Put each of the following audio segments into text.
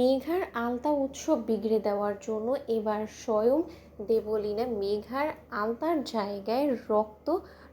মেঘার আলতা উৎসব বিগড়ে দেওয়ার জন্য এবার স্বয়ং দেবলীনা মেঘার আলতার জায়গায় রক্ত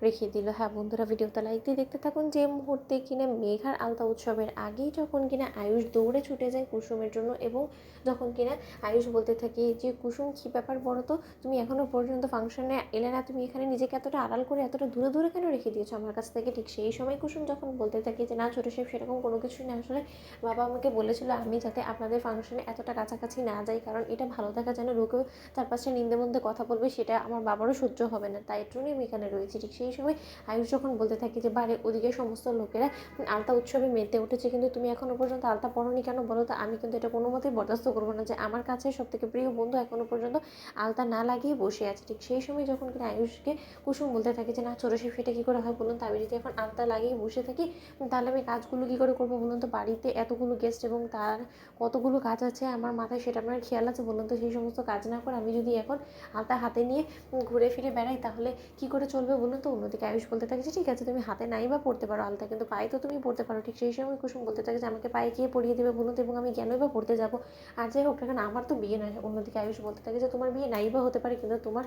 রেখে দিল। হ্যাঁ বন্ধুরা, ভিডিওটা লাইক দিয়ে দেখতে থাকুন। যে মুহূর্তে কিনা মেঘার আলতা উৎসবের আগেই যখন কিনা আয়ুষ দৌড়ে ছুটে যায় কুসুমের জন্য, এবং যখন কিনা আয়ুষ বলতে থাকে যে কুসুম কী ব্যাপার বলো তো, তুমি এখনও পর্যন্ত ফাংশনে এলে না, তুমি এখানে নিজেকে এতটা আড়াল করে এতটা দূরে দূরে কেন রেখে দিয়েছো আমার কাছ থেকে। ঠিক সেই সময় কুসুম যখন বলতে থাকে যে না ছোটো সাহেব, সেরকম কোনো কিছুই না, আসলে বাবা আমাকে বলেছিল আমি যাতে আপনাদের ফাংশনে এতটা কাছাকাছি না যাই, কারণ এটা ভালো দেখা যেন লোকেও তার পাশে নিন্দে মন্দে কথা বলবে, সেটা আমার বাবারও সহ্য হবে না, তাই জন্যই আমি এখানে রয়েছি। ঠিক সেই সময় আয়ুষ যখন বলতে থাকি যে বারে ওদিকে সমস্ত লোকেরা আলতা উৎসবে মেতে উঠেছে, কিন্তু তুমি এখনও পর্যন্ত আলতা পরোনি কেন বলো তো, আমি কিন্তু এটা কোনো মতেই বরদাস্ত করবো না যে আমার কাছে সবথেকে প্রিয় বন্ধু এখনও পর্যন্ত আলতা না লাগিয়ে বসে আছে। ঠিক সেই সময় যখন কিনা আয়ুষকে কুসুম বলতে থাকে যে না ছোটো সে সেটা কী করে হয় বলুন তো, আমি যদি এখন আলতা লাগিয়ে বসে থাকি তাহলে আমি কাজগুলো কী করে করবো বলুন তো, বাড়িতে এতগুলো গেস্ট এবং তার কতগুলো কাজ আছে আমার মাথায়, সেটা আপনার খেয়াল আছে বলুন তো। সেই সমস্ত কাজ না করে আমি যদি এখন আলতা হাতে নিয়ে ঘুরে ফিরে বেড়াই তাহলে কি করে চলবে বলুন তো। অন্যদিকে আয়ুষ বলতে থাকে যে ঠিক আছে তুমি হাতে নাই বা পড়তে পারো আলতা, কিন্তু পায়ে তো তুমি পড়তে পারো। ঠিক সেই সময় কুসুম বলতে থাকে যে আমাকে পায়ে কে পরিয়ে দেবে বলুন তো, এবং আমি কেনই বা পড়তে যাবো, আর যাই হোক না আমার তো বিয়ে নয়। অন্যদিকে আয়ুষ বলতে থাকে যে তোমার বিয়ে নাই বা হতে পারে, কিন্তু তোমার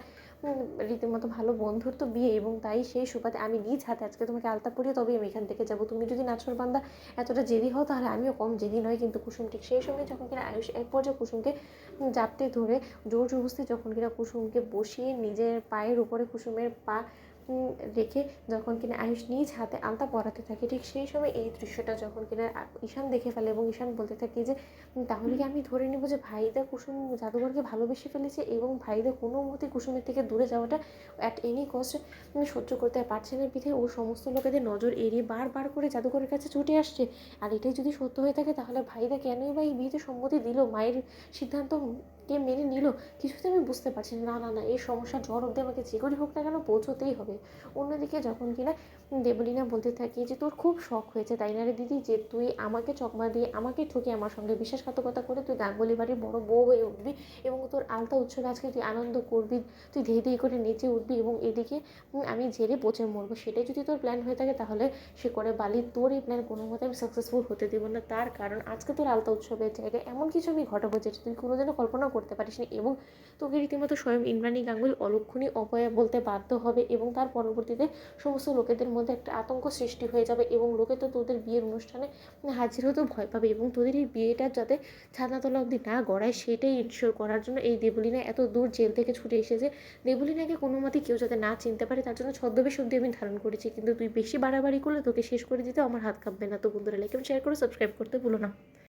রীতিমতো ভালো বন্ধুর তো বিয়ে, এবং তাই সেই সুবাদে আমি নিজ হাতে আজকে তোমাকে আলতা পরিয়ে তবেই আমি এখান থেকে যাবো। তুমি যদি নাছোড়বান্দা এতটা জেদি হও তাহলে আমিও কম জেদি নয়। কিন্তু কুসুম ঠিক সেই সময় যখন কিনা আয়ুষ এক পর্যায়ে কুসুমকে জাপটে ধরে জোর জবরদস্তি যখন কিনা কুসুমকে বসিয়ে নিজের পায়ের উপরে কুসুমের পা রেখে যখন কিনা আয়ুষ নিজ হাতে আলতা পরাতে থাকে, ঠিক সেই সময় এই দৃশ্যটা যখন কিনা ঈশান দেখে ফেলে, এবং ঈশান বলতে থাকে যে তাহলে কি আমি ধরে নেব যে ভাইদা কুসুম জাদুঘরকে ভালোবেসে ফেলেছে, এবং ভাইদা কোনো মতে কুসুমের থেকে দূরে যাওয়াটা অ্যাট এনি কস্ট সহ্য করতে পারছে না, বিধে ও সমস্ত লোকেদের নজর এড়িয়ে বারবার করে জাদুঘরের কাছে ছুটে আসছে। আর এটাই যদি সত্য হয়ে থাকে তাহলে ভাইদা কেনই বা এই বিয়েতে সম্মতি দিল, মায়ের সিদ্ধান্ত কে মেনে নিল, কিছুতে আমি বুঝতে পারছি না। না না এই সমস্যা জ্বর অব্দি আমাকে যে করে হোক না কেন পৌঁছতেই হবে। অন্যদিকে যখন কিনা দেবলীনা বলতে থাকি যে তোর খুব শখ হয়েছে তাই না রে দিদি, যে তুই আমাকে চকমা দিয়ে আমাকে ঠকে আমার সঙ্গে বিশ্বাসঘাতকতা করে তুই গাঙ্গুলি বাড়ির বড় বউ হয়ে উঠবি, এবং তোর আলতা উৎসবে আজকে তুই আনন্দ করবি, তুই ধেই ধেই করে নেচে উঠবি, এবং এদিকে আমি ঝেড়ে পচে মরবো। সেটাই যদি তোর প্ল্যান হয়ে থাকে তাহলে সে করে বালি, তোর এই প্ল্যান কোনো মতে আমি সাকসেসফুল হতে দেবো না। তার কারণ আজকে তোর আলতা উৎসবের জায়গায় এমন কিছু আমি ঘটাবো যেটা তুই কোনোদিনও কল্পনাও করতে পারিস নি, এবং তোকে রীতিমতো স্বয়ং ইন্দ্রাণী গাঙ্গুলি অলক্ষণী অপয়া বলতে বাধ্য হবে, এবং তার পরবর্তীতে সমস্ত লোকেদের মধ্যে একটা আতঙ্ক সৃষ্টি হয়ে যাবে, এবং লোকে তো তোদের বিয়ের অনুষ্ঠানে হাজির হতেও ভয় পাবে, এবং তোদের এই বিয়েটা যাতে ছাদনাতলা অবধি না গড়ায় সেটাই ইনশিওর করার জন্য এই দেবলীনা এত দূর জেল থেকে ছুটে এসেছে। দেবলীনাকে কোনো মতে কেউ যাতে না চিনতে পারে তার জন্য ছদ্মবেশ অবধি আমি ধারণ করেছি, কিন্তু তুই বেশি বাড়াবাড়ি করলে তোকে শেষ করে দিতে আমার হাত কাঁপবে না। তো বন্ধুরা লাইক এবং শেয়ার করে সাবস্ক্রাইব করতে ভুলো না।